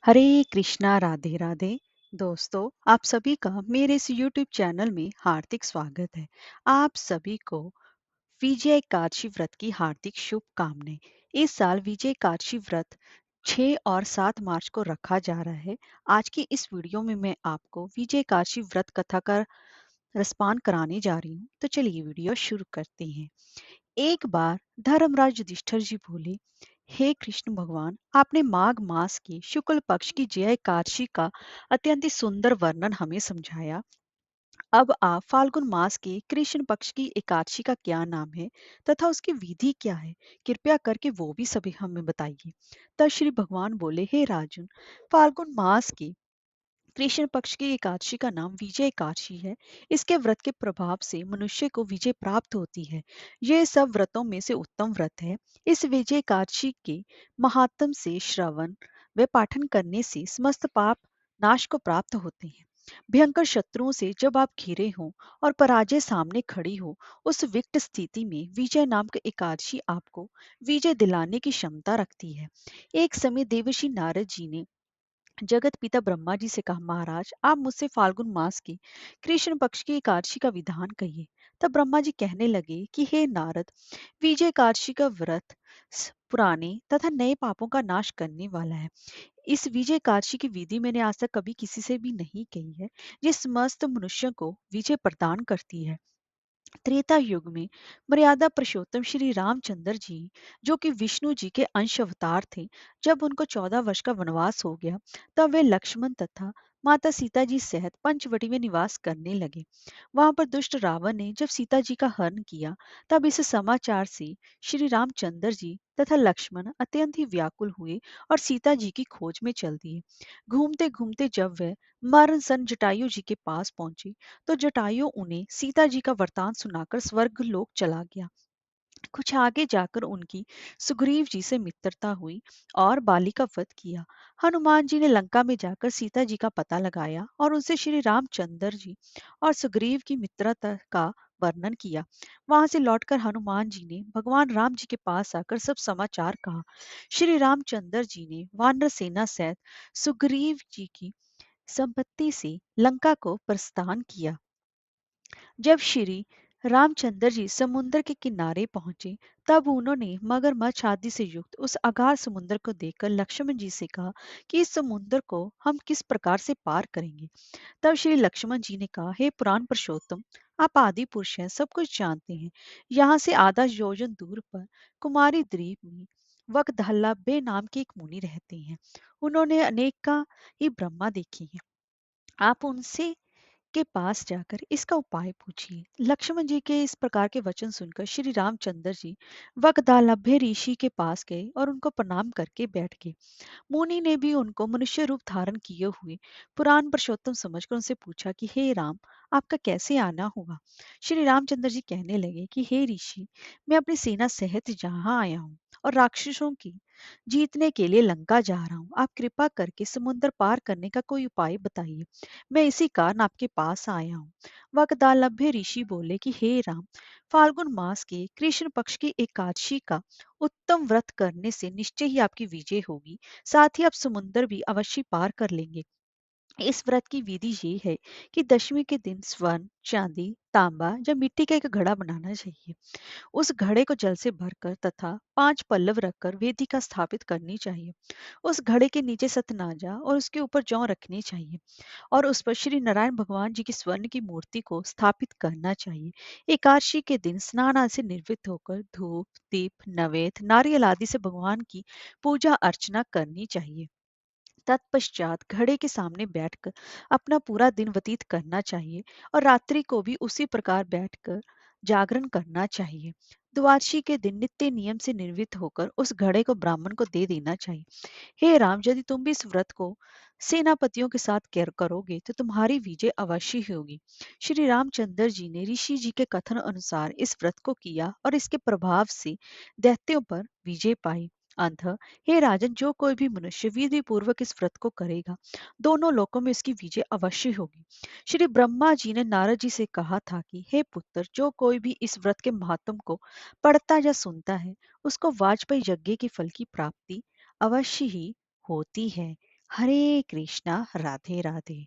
हरे कृष्णा राधे राधे। दोस्तों, आप सभी का मेरे इस यूट्यूब चैनल में हार्दिक स्वागत है। आप सभी को विजय एकादशी व्रत की हार्दिक शुभकामनाएं। इस साल विजय एकादशी व्रत 6 और 7 मार्च को रखा जा रहा है। आज की इस वीडियो में मैं आपको विजय एकादशी व्रत कथा का रसपान कराने जा रही हूँ। तो चलिए वीडियो शुरू करते हैं। एक बार धर्मराज युधिष्ठिर जी बोले, हे कृष्ण भगवान, आपने माघ मास के शुक्ल पक्ष की जया एकादशी का अत्यंत ही सुंदर वर्णन हमें समझाया। अब आप फाल्गुन मास के कृष्ण पक्ष की एकादशी का क्या नाम है तथा उसकी विधि क्या है, कृपया करके वो भी सभी हमें बताइए। तब श्री भगवान बोले, हे राजन, फाल्गुन मास की कृष्ण पक्ष की एकादशी का नाम विजय एकादशी है। इसके व्रत के प्रभाव से मनुष्य को विजय प्राप्त होती है। यह सब व्रतों में से उत्तम व्रत है। इस विजय एकादशी के महात्म से श्रवण व पाठन करने से समस्त पाप नाश को प्राप्त होते हैं। भयंकर शत्रुओं से जब आप घिरे हों और पराजय सामने खड़ी हो, उस विकट स्थिति में विजय नाम की एकादशी आपको विजय दिलाने की क्षमता रखती है। एक समय देवर्षि नारद जी ने जगत पिता ब्रह्मा जी से कहा, महाराज, आप मुझसे फाल्गुन मास की कृष्ण पक्ष की एकादशी का विधान कहिए। तब ब्रह्मा जी कहने लगे कि हे नारद, विजय एकादशी का व्रत पुराने तथा नए पापों का नाश करने वाला है। इस विजय एकादशी की विधि मैंने आज तक कभी किसी से भी नहीं कही है। ये समस्त मनुष्यों को विजय प्रदान करती है। त्रेता युग में मर्यादा पुरुषोत्तम श्री रामचंद्र जी, जो कि विष्णु जी के अंश अवतार थे, जब उनको 14 वर्ष का वनवास हो गया, तब वे लक्ष्मण तथा माता सीता जी सहित पंचवटी में निवास करने लगे। वहां पर दुष्ट रावण ने जब सीता जी का हरण किया, तब इस समाचार से श्री रामचंद्र जी तथा लक्ष्मण अत्यंत ही व्याकुल हुए और सीता जी की खोज में चल दिए। घूमते घूमते जब वे मरण सन जटायु जी के पास पहुंचे, तो जटायु उन्हें सीता जी का वृतांत सुनाकर स्वर्ग लोक चला गया। कुछ आगे जाकर उनकी सुग्रीव जी से मित्रता हुई और बाली का वध किया। हनुमान जी ने लंका में जाकर सीता जी का पता लगाया और उनसे श्री रामचंद्र जी और सुग्रीव की मित्रता का वर्णन किया। वहां से लौटकर हनुमान जी ने भगवान राम जी के पास आकर सब समाचार कहा। श्री रामचंद्र जी ने वानर सेना सहित सुग्रीव जी की संपत्ति से लंका को प्रस्थान किया। जब श्री रामचंद्र जी समुद्र के किनारे पहुंचे, तब उन्होंने मगरमच्छ आदि से युक्त उस अगाध समुद्र को देखकर लक्ष्मण जी से कहा कि इस समुद्र को हम किस प्रकार से पार करेंगे। तब श्री लक्ष्मण जी ने कहा, हे पुराण पुरुषोत्तम, आप आदि पुरुष हैं, सब कुछ जानते हैं। यहाँ से आधा योजन दूर पर कुमारी द्वीप में वकदहल्ला बे नाम के एक मुनि रहते हैं। उन्होंने अनेक का ही ब्रह्मा देखे हैं। आप उनसे के पास जाकर इसका उपाय पूछिए। लक्ष्मण जी के इस प्रकार के वचन सुनकर श्री रामचंद्र जी वकदालभ्य ऋषि के पास गए और उनको प्रणाम करके बैठ गए। मुनि ने भी उनको मनुष्य रूप धारण किए हुए पुराण पुरुषोत्तम समझकर उनसे पूछा कि हे राम, आपका कैसे आना हुआ। श्री रामचंद्र जी कहने लगे कि हे ऋषि, मैं अपनी सेना सहित यहाँ आया हूँ और राक्षसों की जीतने के लिए लंका जा रहा हूँ। आप कृपा करके समुद्र पार करने का कोई उपाय बताइए। मैं इसी कारण आपके पास आया हूँ। वकदालभ्य ऋषि बोले कि हे राम, फाल्गुन मास के कृष्ण पक्ष की एकादशी का उत्तम व्रत करने से निश्चय ही आपकी विजय होगी। साथ ही आप समुद्र भी अवश्य पार कर लेंगे। इस व्रत की विधि ये है कि दशमी के दिन स्वर्ण, चांदी, तांबा या मिट्टी का एक घड़ा बनाना चाहिए। उस घड़े को जल से भरकर तथा 5 पल्लव रखकर वेदिका स्थापित करनी चाहिए। उस घड़े के नीचे सतनाजा और उसके ऊपर जौ रखनी चाहिए और उस पर श्री नारायण भगवान जी की स्वर्ण की मूर्ति को स्थापित करना चाहिए। एकादशी के दिन स्नान आदि से निवृत्त होकर धूप, दीप, नवेद, नारियल आदि से भगवान की पूजा अर्चना करनी चाहिए। तत्पश्चात घड़े के सामने बैठकर अपना पूरा दिन व्यतीत करना चाहिए और रात्रि को भी उसी प्रकार बैठकर जागरण करना चाहिए। द्वादशी के दिन नित्य नियम से निर्वृत्त होकर उस घड़े को ब्राह्मण को दे देना चाहिए। हे राम, यदि तुम भी इस व्रत को सेनापतियों के साथ करोगे तो तुम्हारी विजय अवश्य ही होगी। श्री रामचंद्र जी ने ऋषि जी के कथन अनुसार इस व्रत को किया और इसके प्रभाव से दैत्यों पर विजय पाई। अंत, हे राजन, जो कोई भी मनुष्य विधि पूर्वक इस व्रत को करेगा, दोनों लोकों में इसकी विजय अवश्य होगी। श्री ब्रह्मा जी ने नारद जी से कहा था कि हे पुत्र, जो कोई भी इस व्रत के महात्म को पढ़ता या सुनता है, उसको वाजपेयी यज्ञ के फल की प्राप्ति अवश्य ही होती है। हरे कृष्णा, राधे राधे।